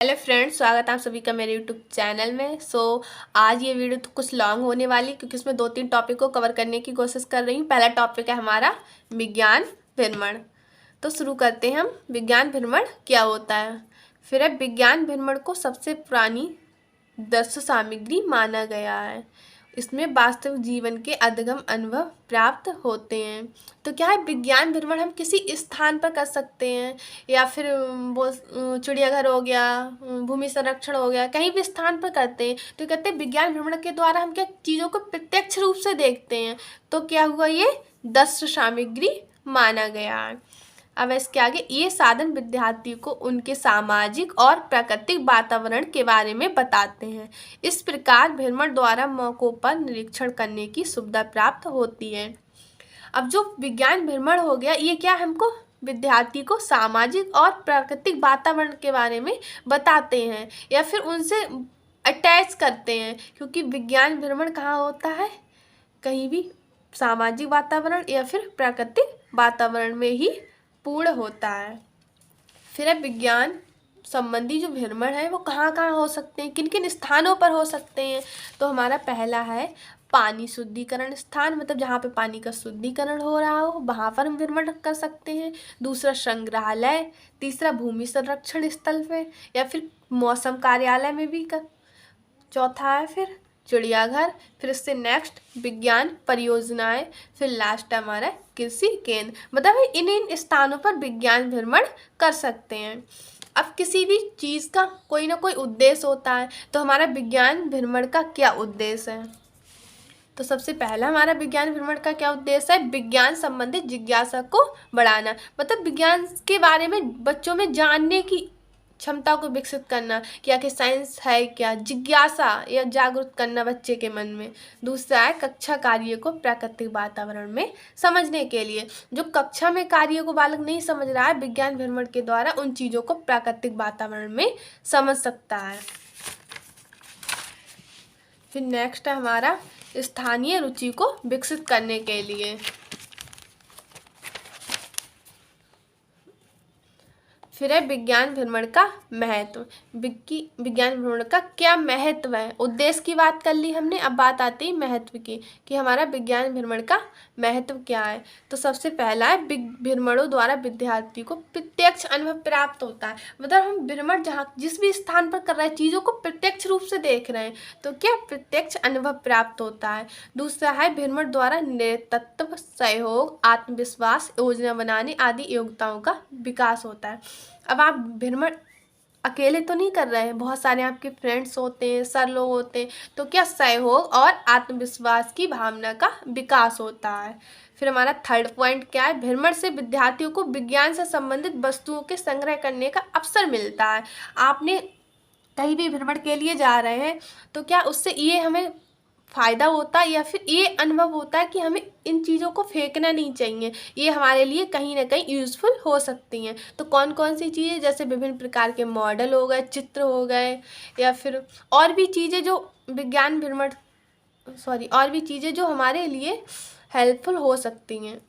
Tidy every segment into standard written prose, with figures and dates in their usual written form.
Hello friends, स्वागत है आप सभी का मेरे यूट्यूब चैनल में। आज ये वीडियो तो कुछ लॉन्ग होने वाली क्योंकि इसमें 2-3 टॉपिक को कवर करने की कोशिश कर रही हूँ। पहला टॉपिक है हमारा विज्ञान भ्रमण। तो शुरू करते हैं हम। विज्ञान भ्रमण क्या होता है। फिर है विज्ञान भ्रमण को सबसे पुरानी दृश्य सामग्री माना गया है। इसमें वास्तविक जीवन के अद्भुत अनुभव प्राप्त होते हैं। तो क्या है, विज्ञान भ्रमण हम किसी स्थान पर कर सकते हैं या फिर वो चिड़ियाघर हो गया, भूमि संरक्षण हो गया, कहीं भी स्थान पर करते हैं। तो कहते हैं विज्ञान भ्रमण के द्वारा हम क्या चीज़ों को प्रत्यक्ष रूप से देखते हैं। तो क्या हुआ, ये दृश्य सामग्री माना गया है। अब इसके आगे, ये साधन विद्यार्थी को उनके सामाजिक और प्राकृतिक वातावरण के बारे में बताते हैं। इस प्रकार भ्रमण द्वारा मौकों पर निरीक्षण करने की सुविधा प्राप्त होती है। अब जो विज्ञान भ्रमण हो गया, ये क्या हमको विद्यार्थी को सामाजिक और प्राकृतिक वातावरण के बारे में बताते हैं या फिर उनसे अटैच करते हैं, क्योंकि विज्ञान भ्रमण कहाँ होता है, कहीं भी सामाजिक वातावरण या फिर प्राकृतिक वातावरण में ही पूर्ण होता है। फिर है विज्ञान संबंधी जो भ्रमण है वो कहाँ कहाँ हो सकते हैं, किन किन स्थानों पर हो सकते हैं। तो हमारा पहला है पानी शुद्धिकरण स्थान, मतलब जहाँ पे पानी का शुद्धिकरण हो रहा हो वहाँ पर हम भ्रमण कर सकते हैं। दूसरा संग्रहालय, तीसरा भूमि संरक्षण स्थल पे या फिर मौसम कार्यालय में भी कर। चौथा है फिर चिड़ियाघर, फिर इससे नेक्स्ट विज्ञान परियोजनाएं, फिर लास्ट हमारा कृषि केंद्र। मतलब इन स्थानों पर विज्ञान भ्रमण कर सकते हैं। अब किसी भी चीज़ का कोई ना कोई उद्देश्य होता है, तो हमारा विज्ञान भ्रमण का क्या उद्देश्य है। तो सबसे पहला हमारा विज्ञान भ्रमण का क्या उद्देश्य है, विज्ञान संबंधित जिज्ञासा को बढ़ाना। मतलब विज्ञान के बारे में बच्चों में जानने की क्षमता को विकसित करना कि आखिर साइंस है क्या, जिज्ञासा या जागरूक करना बच्चे के मन में। दूसरा है कक्षा कार्य को प्राकृतिक वातावरण में समझने के लिए। जो कक्षा में कार्य को बालक नहीं समझ रहा है, विज्ञान भ्रमण के द्वारा उन चीज़ों को प्राकृतिक वातावरण में समझ सकता है। फिर नेक्स्ट है हमारा स्थानीय रुचि को विकसित करने के लिए। फिर है विज्ञान भ्रमण का महत्व। विज्ञान भ्रमण का क्या महत्व है। उद्देश्य की बात कर ली हमने, अब बात आती है महत्व की कि हमारा विज्ञान भ्रमण का महत्व क्या है। तो सबसे पहला है भ्रमणों द्वारा विद्यार्थी को प्रत्यक्ष अनुभव प्राप्त होता है। मतलब हम भ्रमण जहाँ जिस भी स्थान पर कर रहे हैं, चीज़ों को प्रत्यक्ष रूप से देख रहे हैं, तो क्या प्रत्यक्ष अनुभव प्राप्त होता है। दूसरा है भ्रमण द्वारा नेतृत्व, सहयोग, आत्मविश्वास, योजना बनाने आदि योग्यताओं का विकास होता है। अब आप भ्रमण अकेले तो नहीं कर रहे हैं, बहुत सारे आपके फ्रेंड्स होते हैं, सर लोग होते हैं, तो क्या सहयोग और आत्मविश्वास की भावना का विकास होता है। फिर हमारा थर्ड पॉइंट क्या है, भ्रमण से विद्यार्थियों को विज्ञान से संबंधित वस्तुओं के संग्रह करने का अवसर मिलता है। आपने कहीं भी भ्रमण के लिए जा रहे हैं, तो क्या उससे ये हमें फ़ायदा होता है या फिर ये अनुभव होता है कि हमें इन चीज़ों को फेंकना नहीं चाहिए, ये हमारे लिए कहीं ना कहीं यूज़फुल हो सकती हैं। तो कौन कौन सी चीज़ें, जैसे विभिन्न प्रकार के मॉडल हो गए, चित्र हो गए, या फिर और भी चीज़ें जो विज्ञान भ्रमण और भी चीज़ें जो हमारे लिए हेल्पफुल हो सकती हैं,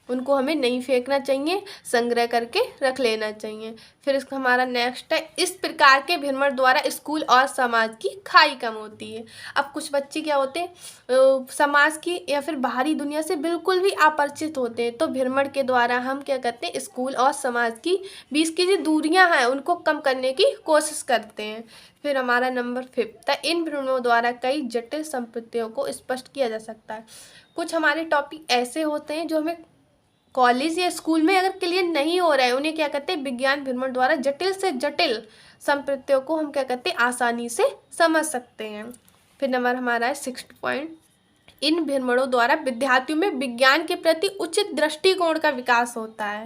उनको हमें नहीं फेंकना चाहिए, संग्रह करके रख लेना चाहिए। फिर इसका हमारा नेक्स्ट है, इस प्रकार के भ्रमण द्वारा स्कूल और समाज की खाई कम होती है। अब कुछ बच्चे क्या होते हैं, समाज की या फिर बाहरी दुनिया से बिल्कुल भी अपरिचित होते हैं, तो भ्रमण के द्वारा हम क्या करते हैं, स्कूल और समाज की बीच की जो दूरियां हैं उनको कम करने की कोशिश करते हैं। फिर हमारा नंबर 5 है, इन भ्रमणों द्वारा कई जटिल संपत्तियों को स्पष्ट किया जा सकता है। कुछ हमारे टॉपिक ऐसे होते हैं जो हमें कॉलेज या स्कूल में अगर क्लियर नहीं हो रहा है, उन्हें क्या करते हैं, विज्ञान भ्रमण द्वारा जटिल से जटिल संपत्तियों को हम क्या करते हैं, आसानी से समझ सकते हैं। फिर नंबर हमारा है 6 पॉइंट, इन भ्रमणों द्वारा विद्यार्थियों में विज्ञान के प्रति उचित दृष्टिकोण का विकास होता है।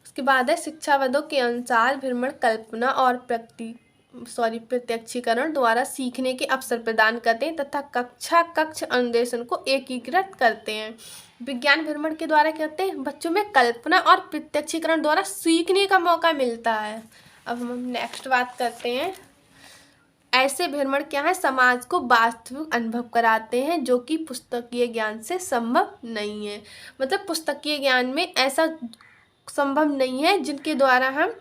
उसके बाद है शिक्षाविदों के अनुसार भ्रमण कल्पना और प्रत्यक्षीकरण द्वारा सीखने के अवसर प्रदान करते हैं तथा कक्ष अनुदेशन को एकीकृत करते हैं। विज्ञान भ्रमण के द्वारा क्या होते हैं, बच्चों में कल्पना और प्रत्यक्षीकरण द्वारा सीखने का मौका मिलता है। अब हम नेक्स्ट बात करते हैं, ऐसे भ्रमण क्या है, समाज को वास्तविक अनुभव कराते हैं जो कि पुस्तकीय ज्ञान से संभव नहीं है। मतलब पुस्तकीय ज्ञान में ऐसा संभव नहीं है जिनके द्वारा हम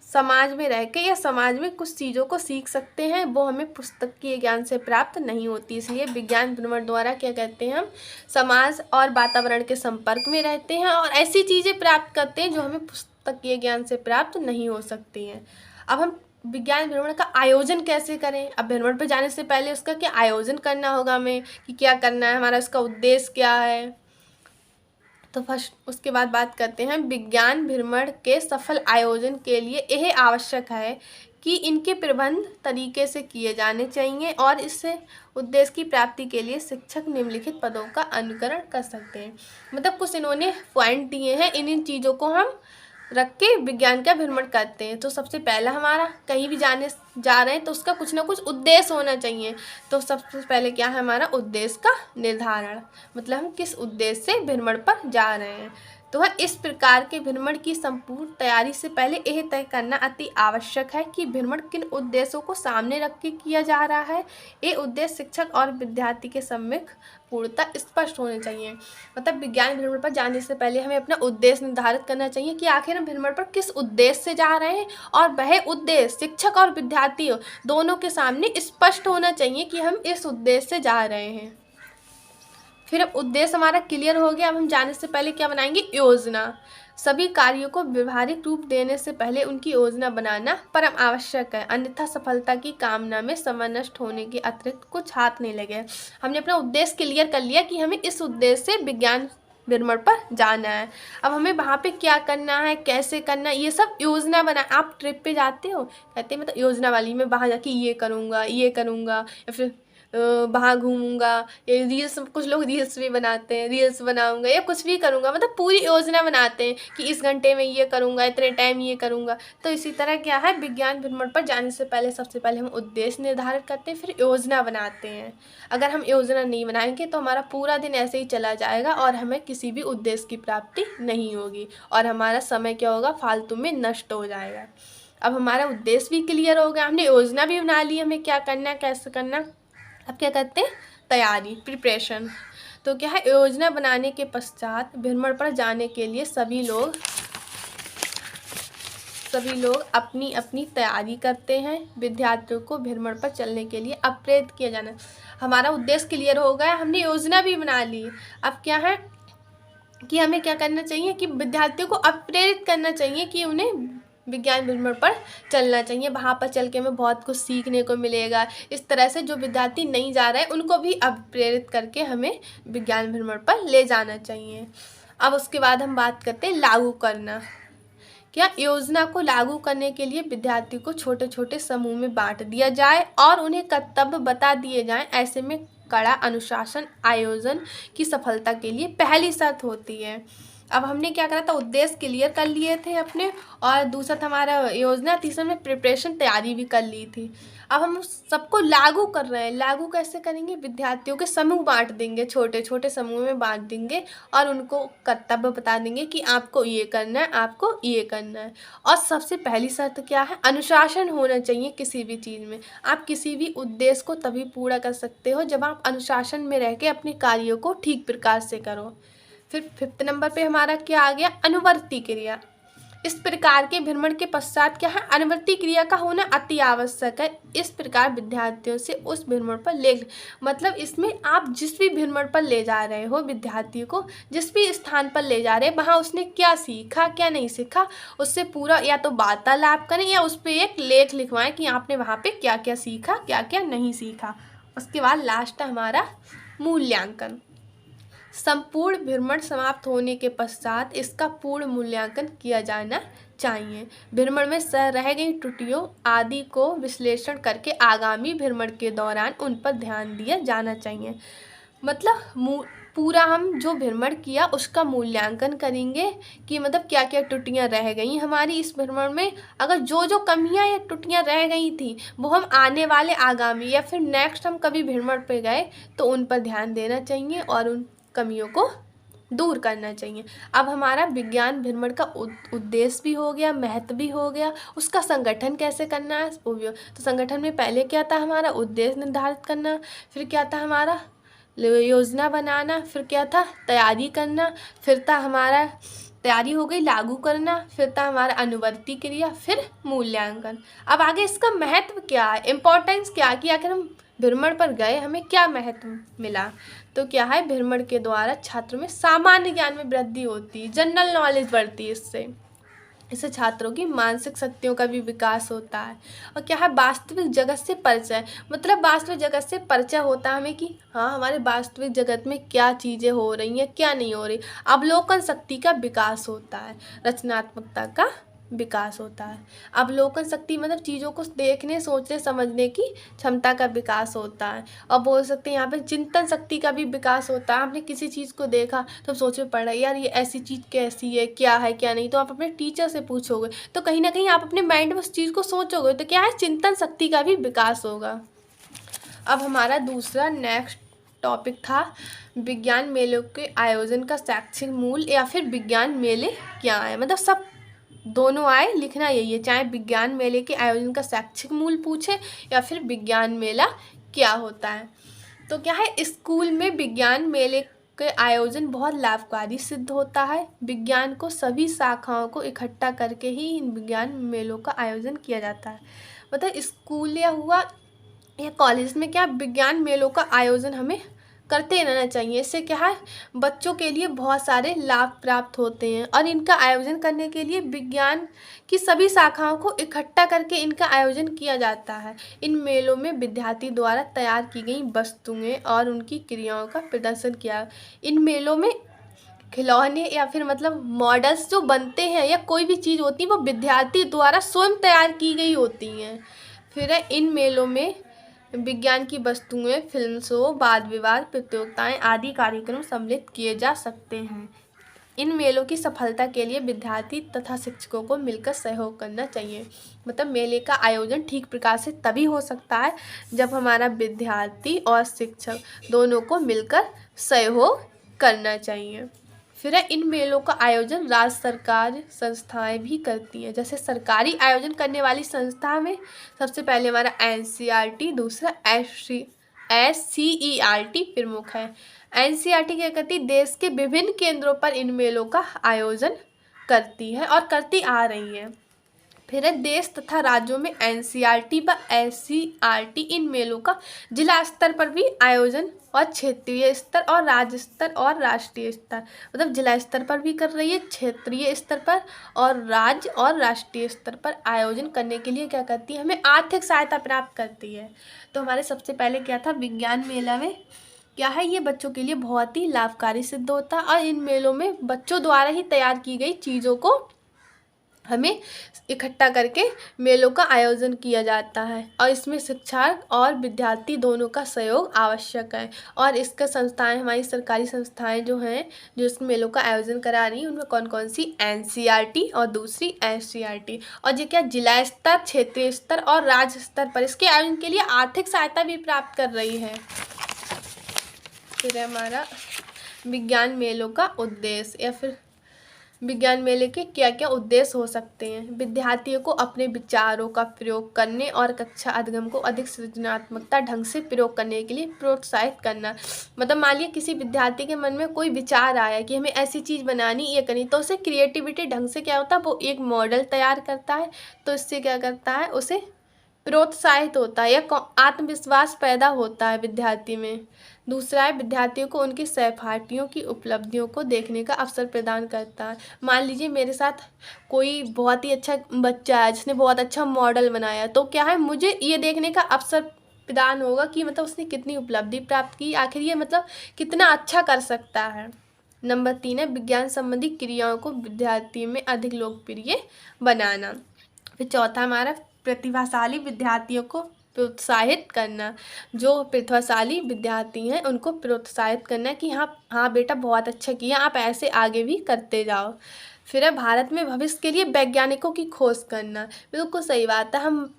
समाज में रह के या समाज में कुछ चीज़ों को सीख सकते हैं, वो हमें पुस्तकीय ज्ञान से प्राप्त नहीं होती। इसलिए विज्ञान भ्रमण द्वारा क्या कहते हैं, हम समाज और वातावरण के संपर्क में रहते हैं और ऐसी चीज़ें प्राप्त करते हैं जो हमें पुस्तकीय ज्ञान से प्राप्त नहीं हो सकती हैं। अब हम विज्ञान भ्रमण का आयोजन कैसे करें। अब भ्रमण पर जाने से पहले उसका क्या आयोजन करना होगा हमें, कि क्या करना है, हमारा उसका उद्देश्य क्या है। तो फर्स्ट उसके बाद बात करते हैं विज्ञान भ्रमण के सफल आयोजन के लिए यह आवश्यक है कि इनके प्रबंध तरीके से किए जाने चाहिए और इससे उद्देश्य की प्राप्ति के लिए शिक्षक निम्नलिखित पदों का अनुकरण कर सकते हैं। मतलब कुछ इन्होंने पॉइंट दिए हैं, इन चीज़ों को हम रख के विज्ञान का भ्रमण करते हैं। तो सबसे पहला हमारा कहीं भी जा रहे हैं तो उसका कुछ ना कुछ उद्देश्य होना चाहिए। तो सबसे पहले क्या है हमारा उद्देश्य का निर्धारण, मतलब हम किस उद्देश्य से भ्रमण पर जा रहे हैं। तो वह इस प्रकार के भ्रमण की संपूर्ण तैयारी से पहले यह तय करना अति आवश्यक है कि भ्रमण किन उद्देश्यों को सामने रख के किया जा रहा है। ये उद्देश्य शिक्षक और विद्यार्थी के सम्मुख पूर्णतः स्पष्ट होने चाहिए। मतलब विज्ञान भ्रमण पर जाने से पहले हमें अपना उद्देश्य निर्धारित करना चाहिए कि आखिर हम भ्रमण पर किस उद्देश्य से जा रहे हैं, और वह उद्देश्य शिक्षक और विद्यार्थी दोनों के सामने स्पष्ट होना चाहिए कि हम इस उद्देश्य से जा रहे हैं। फिर अब उद्देश्य हमारा क्लियर हो गया। अब हम जाने से पहले क्या बनाएंगे, योजना। सभी कार्यों को व्यवहारिक रूप देने से पहले उनकी योजना बनाना परम आवश्यक है, अन्यथा सफलता की कामना में समय नष्ट होने के अतिरिक्त कुछ हाथ नहीं लगे। हमने अपना उद्देश्य क्लियर कर लिया कि हमें इस उद्देश्य से विज्ञान भ्रमण पर जाना है। अब हमें वहाँ पे क्या करना है, कैसे करना है, ये सब योजना बना। आप ट्रिप पे जाते हो, कहते हैं मतलब योजना वाली, मैं वहाँ जाके ये करूँगा या फिर वहाँ घूमूंगा, ये रील्स, कुछ लोग रील्स भी बनाते हैं, रील्स बनाऊंगा या कुछ भी करूँगा, मतलब पूरी योजना बनाते हैं कि इस घंटे में ये करूँगा, इतने टाइम ये करूँगा। तो इसी तरह क्या है, विज्ञान भ्रमण पर जाने से पहले सबसे पहले हम उद्देश्य निर्धारित करते हैं, फिर योजना बनाते हैं। अगर हम योजना नहीं बनाएंगे तो हमारा पूरा दिन ऐसे ही चला जाएगा और हमें किसी भी उद्देश्य की प्राप्ति नहीं होगी और हमारा समय क्या होगा, फालतू में नष्ट हो जाएगा। अब हमारा उद्देश्य भी क्लियर हो गया, हमने योजना भी बना ली हमें क्या करना है, कैसे करना। अब क्या करते हैं, तैयारी, प्रिपरेशन। तो क्या है, योजना बनाने के पश्चात भ्रमण पर जाने के लिए सभी लोग अपनी अपनी तैयारी करते हैं। विद्यार्थियों को भ्रमण पर चलने के लिए प्रेरित किया जाना। हमारा उद्देश्य क्लियर हो गया, हमने योजना भी बना ली। अब क्या है कि हमें क्या करना चाहिए कि विद्यार्थियों को प्रेरित करना चाहिए कि उन्हें विज्ञान भ्रमण पर चलना चाहिए। वहाँ पर चल के हमें बहुत कुछ सीखने को मिलेगा। इस तरह से जो विद्यार्थी नहीं जा रहे हैं उनको भी प्रेरित करके हमें विज्ञान भ्रमण पर ले जाना चाहिए। अब उसके बाद हम बात करते हैं लागू करना। क्या योजना को लागू करने के लिए विद्यार्थी को छोटे छोटे समूह में बांट दिया जाए और उन्हें कर्तव्य बता दिए जाएं। ऐसे में कड़ा अनुशासन आयोजन की सफलता के लिए पहली शर्त होती है। अब हमने क्या करा था, उद्देश्य क्लियर कर लिए थे अपने, और दूसरा था हमारा योजना, तीसरा में प्रिपरेशन, तैयारी भी कर ली थी। अब हम सबको लागू कर रहे हैं। लागू कैसे करेंगे, विद्यार्थियों के समूह बांट देंगे, छोटे छोटे समूह में बांट देंगे और उनको कर्तव्य बता देंगे कि आपको ये करना है, आपको ये करना है। और सबसे पहली शर्त क्या है, अनुशासन होना चाहिए किसी भी चीज़ में। आप किसी भी उद्देश्य को तभी पूरा कर सकते हो जब आप अनुशासन में रह के अपने कार्यों को ठीक प्रकार से करो। फिर 5th नंबर पे हमारा क्या आ गया, अनुवर्ती क्रिया। इस प्रकार के भ्रमण के पश्चात क्या है, अनुवर्ती क्रिया का होना अति आवश्यक है। इस प्रकार विद्यार्थियों से उस भ्रमण पर मतलब इसमें आप जिस भी भ्रमण पर ले जा रहे हो विद्यार्थी को, जिस भी स्थान पर ले जा रहे हैं, वहाँ उसने क्या सीखा क्या नहीं सीखा, उससे पूरा या तो वार्तालाप करें या उस पर एक लेख लिखवाएं कि आपने वहाँ पे क्या क्या सीखा, क्या क्या नहीं सीखा। उसके बाद लास्ट है हमारा मूल्यांकन। संपूर्ण भ्रमण समाप्त होने के पश्चात इसका पूर्ण मूल्यांकन किया जाना चाहिए। भ्रमण में रह गई त्रुटियों आदि को विश्लेषण करके आगामी भ्रमण के दौरान उन पर ध्यान दिया जाना चाहिए। मतलब पूरा हम जो भ्रमण किया उसका मूल्यांकन करेंगे कि मतलब क्या क्या त्रुटियां रह गई हमारी इस भ्रमण में। अगर जो जो कमियां या त्रुटियां रह गई थी वो हम आने वाले आगामी या फिर नेक्स्ट हम कभी भ्रमण पे गए तो उन पर ध्यान देना चाहिए और उन कमियों को दूर करना चाहिए। अब हमारा विज्ञान भ्रमण का उद्देश्य भी हो गया, महत्व भी हो गया, उसका संगठन कैसे करना है वो भी। तो संगठन में पहले क्या था, हमारा उद्देश्य निर्धारित करना, फिर क्या था हमारा योजना बनाना, फिर क्या था तैयारी करना, फिर था हमारा तैयारी हो गई, लागू करना, फिर था हमारा अनुवर्ती क्रिया, फिर मूल्यांकन। अब आगे इसका महत्व क्या है, इम्पोर्टेंस क्या है कि आखिर हम भ्रमण पर गए, हमें क्या महत्व मिला। तो क्या है, भ्रमण के द्वारा छात्रों में सामान्य ज्ञान में वृद्धि होती है, जनरल नॉलेज बढ़ती है। इससे छात्रों की मानसिक शक्तियों का भी विकास होता है। और क्या है, वास्तविक जगत से परिचय, मतलब वास्तविक जगत से परिचय होता है हमें कि हाँ हमारे वास्तविक जगत में क्या चीज़ें हो रही हैं, क्या नहीं हो रही। अवलोकन शक्ति का विकास होता है, रचनात्मकता का विकास होता है। अवलोकन शक्ति मतलब चीज़ों को देखने, सोचने, समझने की क्षमता का विकास होता है। और बोल सकते हैं यहाँ पे चिंतन शक्ति का भी विकास होता है। आपने किसी चीज़ को देखा तो सोच में पड़ रहा है यार ये ऐसी चीज़ कैसी है, क्या है क्या नहीं, तो आप अपने टीचर से पूछोगे तो कहीं ना कहीं आप अपने माइंड में उस चीज़ को सोचोगे, तो क्या है, चिंतन शक्ति का भी विकास होगा। अब हमारा दूसरा नेक्स्ट टॉपिक था विज्ञान मेलों के आयोजन का शैक्षिक मूल्य, या फिर विज्ञान मेले क्या है। मतलब सब दोनों आए, लिखना यही है, चाहे विज्ञान मेले के आयोजन का शैक्षिक मूल्य पूछे या फिर विज्ञान मेला क्या होता है। तो क्या है, स्कूल में विज्ञान मेले के आयोजन बहुत लाभकारी सिद्ध होता है। विज्ञान को सभी शाखाओं को इकट्ठा करके ही इन विज्ञान मेलों का आयोजन किया जाता है। मतलब स्कूल या हुआ या कॉलेज में क्या विज्ञान मेलों का आयोजन हमें करते रहना चाहिए। इससे क्या है, बच्चों के लिए बहुत सारे लाभ प्राप्त होते हैं। और इनका आयोजन करने के लिए विज्ञान की सभी शाखाओं को इकट्ठा करके इनका आयोजन किया जाता है। इन मेलों में विद्यार्थी द्वारा तैयार की गई वस्तुएं और उनकी क्रियाओं का प्रदर्शन किया। इन मेलों में खिलौने या फिर मतलब मॉडल्स जो बनते हैं या कोई भी चीज़ होती है वो विद्यार्थी द्वारा स्वयं तैयार की गई होती हैं। फिर है, इन मेलों में विज्ञान की वस्तुएं, फिल्म शो, वाद विवाद प्रतियोगिताएं आदि कार्यक्रम सम्मिलित किए जा सकते हैं। इन मेलों की सफलता के लिए विद्यार्थी तथा शिक्षकों को मिलकर सहयोग करना चाहिए। मतलब मेले का आयोजन ठीक प्रकार से तभी हो सकता है जब हमारा विद्यार्थी और शिक्षक दोनों को मिलकर सहयोग करना चाहिए। फिर है, इन मेलों का आयोजन राज्य सरकार संस्थाएं भी करती हैं। जैसे सरकारी आयोजन करने वाली संस्था में सबसे पहले हमारा NCERT, दूसरा SCERT प्रमुख है। NCERT क्या करती, देश के विभिन्न केंद्रों पर इन मेलों का आयोजन करती है और करती आ रही है। फिर है, देश तथा राज्यों में NCERT व SCERT इन मेलों का जिला स्तर पर भी आयोजन और क्षेत्रीय स्तर और राज्य स्तर और राष्ट्रीय स्तर, मतलब जिला स्तर पर भी कर रही है, क्षेत्रीय स्तर पर और राज्य और राष्ट्रीय स्तर पर आयोजन करने के लिए क्या करती है, हमें आर्थिक सहायता प्राप्त करती है। तो हमारे सबसे पहले क्या था, विज्ञान मेला में क्या है, ये बच्चों के लिए बहुत ही लाभकारी सिद्ध होता है। और इन मेलों में बच्चों द्वारा ही तैयार की गई चीज़ों को हमें इकट्ठा करके मेलों का आयोजन किया जाता है। और इसमें शिक्षक और विद्यार्थी दोनों का सहयोग आवश्यक है। और इसका संस्थाएं, हमारी सरकारी संस्थाएं जो हैं जो इस मेलों का आयोजन करा रही हैं, उनमें कौन कौन सी, NCERT और दूसरी SCERT। और ये क्या जिला स्तर, क्षेत्रीय स्तर और राज्य स्तर पर इसके आयोजन के लिए आर्थिक सहायता भी प्राप्त कर रही है। फिर हमारा विज्ञान मेलों का उद्देश्य, या फिर विज्ञान मेले के क्या क्या उद्देश्य हो सकते हैं। विद्यार्थियों को अपने विचारों का प्रयोग करने और कक्षा अधिगम को अधिक सृजनात्मकता ढंग से प्रयोग करने के लिए प्रोत्साहित करना। मतलब मान लिया किसी विद्यार्थी के मन में कोई विचार आया कि हमें ऐसी चीज़ बनानी, ये करनी, तो उसे क्रिएटिविटी ढंग से क्या होता है, वो एक मॉडल तैयार करता है। तो इससे क्या करता है, उसे प्रोत्साहित होता है या आत्मविश्वास पैदा होता है विद्यार्थी में। दूसरा है, विद्यार्थियों को उनके सहपाठियों की उपलब्धियों को देखने का अवसर प्रदान करता है। मान लीजिए मेरे साथ कोई बहुत ही अच्छा बच्चा है जिसने बहुत अच्छा मॉडल बनाया, तो क्या है, मुझे ये देखने का अवसर प्रदान होगा कि मतलब उसने कितनी उपलब्धि प्राप्त की, आखिर ये मतलब कितना अच्छा कर सकता है। नंबर 3 है, विज्ञान संबंधी क्रियाओं को विद्यार्थियों में अधिक लोकप्रिय बनाना। फिर चौथा हमारा, प्रतिभाशाली विद्यार्थियों को प्रोत्साहित करना। जो प्रतिभाशाली विद्यार्थी हैं उनको प्रोत्साहित करना कि हाँ हाँ बेटा बहुत अच्छा किया, आप ऐसे आगे भी करते जाओ। फिर है, भारत में भविष्य के लिए वैज्ञानिकों की खोज करना। बिल्कुल सही बात है, हम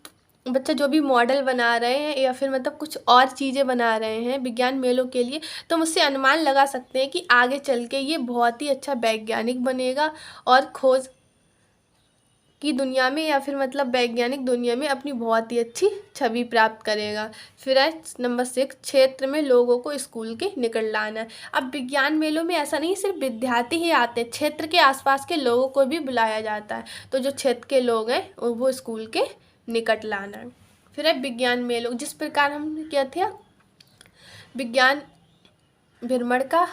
बच्चे जो भी मॉडल बना रहे हैं या फिर मतलब कुछ और चीज़ें बना रहे हैं विज्ञान मेलों के लिए, तो हम उससे अनुमान लगा सकते हैं कि आगे चल के ये बहुत ही अच्छा वैज्ञानिक बनेगा और खोज की दुनिया में या फिर मतलब वैज्ञानिक दुनिया में अपनी बहुत ही अच्छी छवि प्राप्त करेगा। फिर है नंबर 6, क्षेत्र में लोगों को स्कूल के निकट लाना। अब विज्ञान मेलों में ऐसा नहीं सिर्फ विद्यार्थी ही आते हैं, क्षेत्र के आसपास के लोगों को भी बुलाया जाता है। तो जो क्षेत्र के लोग हैं वो स्कूल के निकट लाना है। फिर है विज्ञान मेलों, जिस प्रकार हमने क्या था विज्ञान भ्रमण का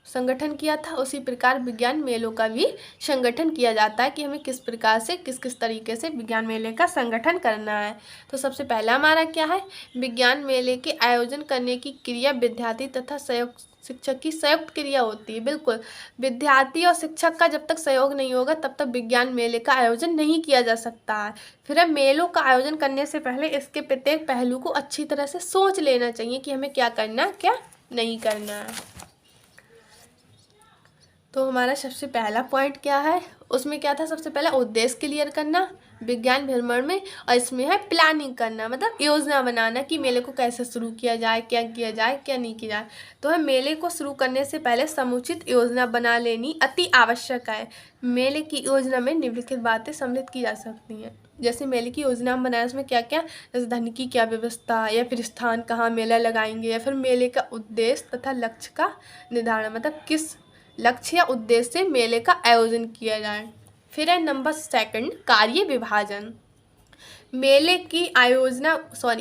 संगठन किया था, उसी प्रकार विज्ञान मेलों का भी संगठन किया जाता है कि हमें किस प्रकार से किस किस तरीके से विज्ञान मेले का संगठन करना है। तो सबसे पहला हमारा क्या है, विज्ञान मेले के आयोजन करने की क्रिया विद्यार्थी तथा संयुक्त शिक्षक की संयुक्त क्रिया होती है। बिल्कुल, विद्यार्थी और शिक्षक का जब तक सहयोग नहीं होगा तब तक विज्ञान मेले का आयोजन नहीं किया जा सकता है। फिर है मेलों का आयोजन करने से पहले इसके प्रत्येक पहलू को अच्छी तरह से सोच लेना चाहिए कि हमें क्या करना है क्या नहीं करना है। तो हमारा सबसे पहला पॉइंट क्या है, उसमें क्या था, सबसे पहला उद्देश्य क्लियर करना विज्ञान भ्रमण में, और इसमें है प्लानिंग करना, मतलब योजना बनाना कि मेले को कैसे शुरू किया जाए, क्या किया जाए क्या नहीं किया जाए। तो है मेले को शुरू करने से पहले समुचित योजना बना लेनी अति आवश्यक है। मेले की योजना में निम्नलिखित बातें सम्मिलित की जा सकती हैं। जैसे मेले की योजना हम बनाए, उसमें क्या क्या, जैसे धन की क्या व्यवस्था, या फिर स्थान कहाँ मेला लगाएंगे, या फिर मेले का उद्देश्य तथा लक्ष्य का निर्धारण, मतलब किस लक्ष्य या उद्देश्य से मेले का आयोजन किया जाए। फिर है नंबर 2, कार्य विभाजन। मेले की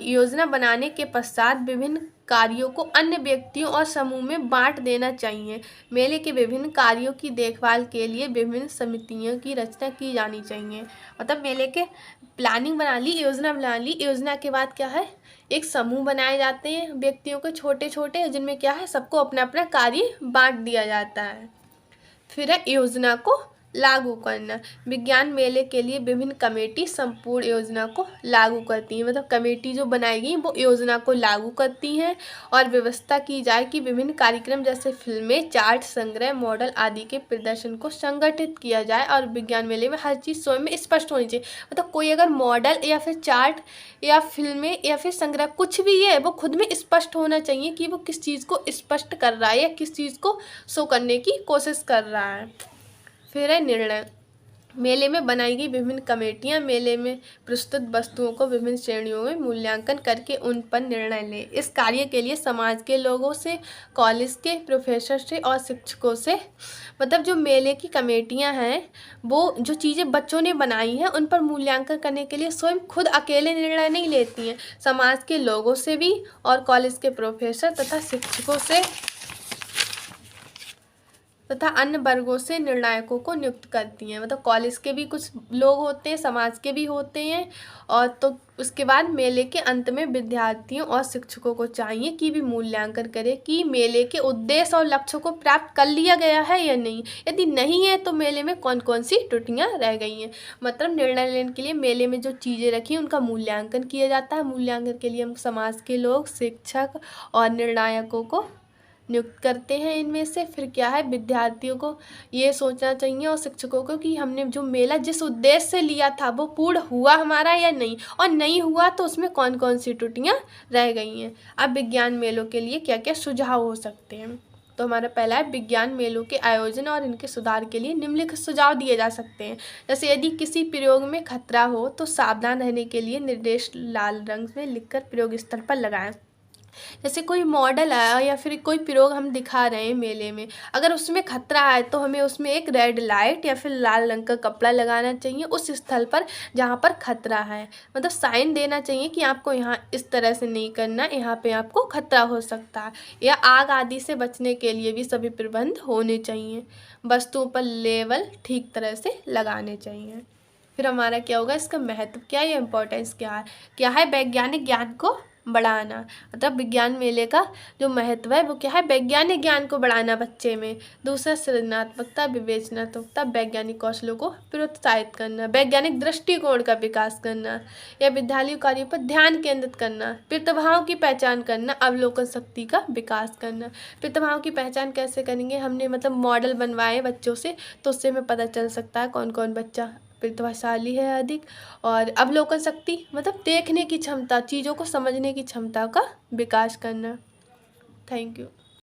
योजना बनाने के पश्चात विभिन्न कार्यों को अन्य व्यक्तियों और समूह में बांट देना चाहिए। मेले के विभिन्न कार्यों की देखभाल के लिए विभिन्न समितियों की रचना की जानी चाहिए। मतलब मेले के प्लानिंग बना ली, योजना बना ली, योजना के बाद क्या है, एक समूह बनाए जाते हैं व्यक्तियों के छोटे छोटे, जिनमें क्या है सबको अपना अपना कार्य बांट दिया जाता है। फिर है योजना को लागू करना। विज्ञान मेले के लिए विभिन्न कमेटी संपूर्ण योजना को लागू करती हैं, मतलब कमेटी जो बनाएगी वो योजना को लागू करती हैं, और व्यवस्था की जाए कि विभिन्न कार्यक्रम जैसे फिल्में, चार्ट, संग्रह, मॉडल आदि के प्रदर्शन को संगठित किया जाए। और विज्ञान मेले में हर चीज़ स्वयं में स्पष्ट होनी चाहिए, मतलब कोई अगर मॉडल या फिर चार्ट या फिल्में या फिर संग्रह कुछ भी है वो खुद में स्पष्ट होना चाहिए कि वो किस चीज़ को स्पष्ट कर रहा है या किस चीज़ को शो करने की कोशिश कर रहा है। फिर है निर्णय। मेले में बनाई गई विभिन्न कमेटियां मेले में प्रस्तुत वस्तुओं को विभिन्न श्रेणियों में मूल्यांकन करके उन पर निर्णय लें। इस कार्य के लिए समाज के लोगों से, कॉलेज के प्रोफेसर से और शिक्षकों से, मतलब जो मेले की कमेटियां हैं वो जो चीज़ें बच्चों ने बनाई हैं उन पर मूल्यांकन करने के लिए स्वयं खुद अकेले निर्णय नहीं लेती हैं, समाज के लोगों से भी और कॉलेज के प्रोफेसर तथा शिक्षकों से तथा अन्य वर्गों से निर्णायकों को नियुक्त करती हैं। मतलब कॉलेज के भी कुछ लोग होते हैं, समाज के भी होते हैं, और तो उसके बाद मेले के अंत में विद्यार्थियों और शिक्षकों को चाहिए कि भी मूल्यांकन करें कि मेले के उद्देश्य और लक्ष्यों को प्राप्त कर लिया गया है या नहीं। यदि नहीं है तो मेले में कौन कौन सी त्रुटियां रह गई हैं। मतलब निर्णय लेने के लिए मेले में जो चीज़ें रखी हैं उनका मूल्यांकन किया जाता है। मूल्यांकन के लिए हम समाज के लोग, शिक्षक और निर्णायकों को नियुक्त करते हैं इनमें से। फिर क्या है, विद्यार्थियों को ये सोचना चाहिए और शिक्षकों को कि हमने जो मेला जिस उद्देश्य से लिया था वो पूर्ण हुआ हमारा या नहीं, और नहीं हुआ तो उसमें कौन कौन सी त्रुटियां रह गई हैं। अब विज्ञान मेलों के लिए क्या क्या सुझाव हो सकते हैं। तो हमारा पहला है, विज्ञान मेलों के आयोजन और इनके सुधार के लिए निम्नलिखित सुझाव दिए जा सकते हैं। जैसे यदि किसी प्रयोग में खतरा हो तो सावधान रहने के लिए निर्देश लाल रंग में लिखकर प्रयोग स्थल पर लगाएं। जैसे कोई मॉडल आया या फिर कोई प्रयोग हम दिखा रहे हैं मेले में, अगर उसमें खतरा है तो हमें उसमें एक रेड लाइट या फिर लाल रंग का कपड़ा लगाना चाहिए उस स्थल पर जहाँ पर खतरा है। मतलब साइन देना चाहिए कि आपको यहाँ इस तरह से नहीं करना, यहाँ पे आपको खतरा हो सकता है। या आग आदि से बचने के लिए भी सभी प्रबंध होने चाहिए। वस्तुओं पर लेबल ठीक तरह से लगाने चाहिए। फिर हमारा क्या होगा, इसका महत्व क्या है या इम्पोर्टेंस क्या है वैज्ञानिक ज्ञान को बढ़ाना। मतलब विज्ञान मेले का जो महत्व है वो क्या है, वैज्ञानिक ज्ञान को बढ़ाना बच्चे में। दूसरा, सृजनात्मकता, विवेचनात्मकता, वैज्ञानिक कौशलों को प्रोत्साहित करना, वैज्ञानिक दृष्टिकोण का विकास करना, या विद्यालय कार्यों पर ध्यान केंद्रित करना, प्रतिभाओं की पहचान करना, अवलोकन शक्ति का विकास करना। प्रतिभाओं की पहचान कैसे करेंगे, हमने मतलब मॉडल बनवाए बच्चों से तो उससे हमें पता चल सकता है कौन कौन बच्चा प्रतिभाशाली है अधिक। और अवलोकन शक्ति मतलब देखने की क्षमता, चीज़ों को समझने की क्षमता का विकास करना। Thank you.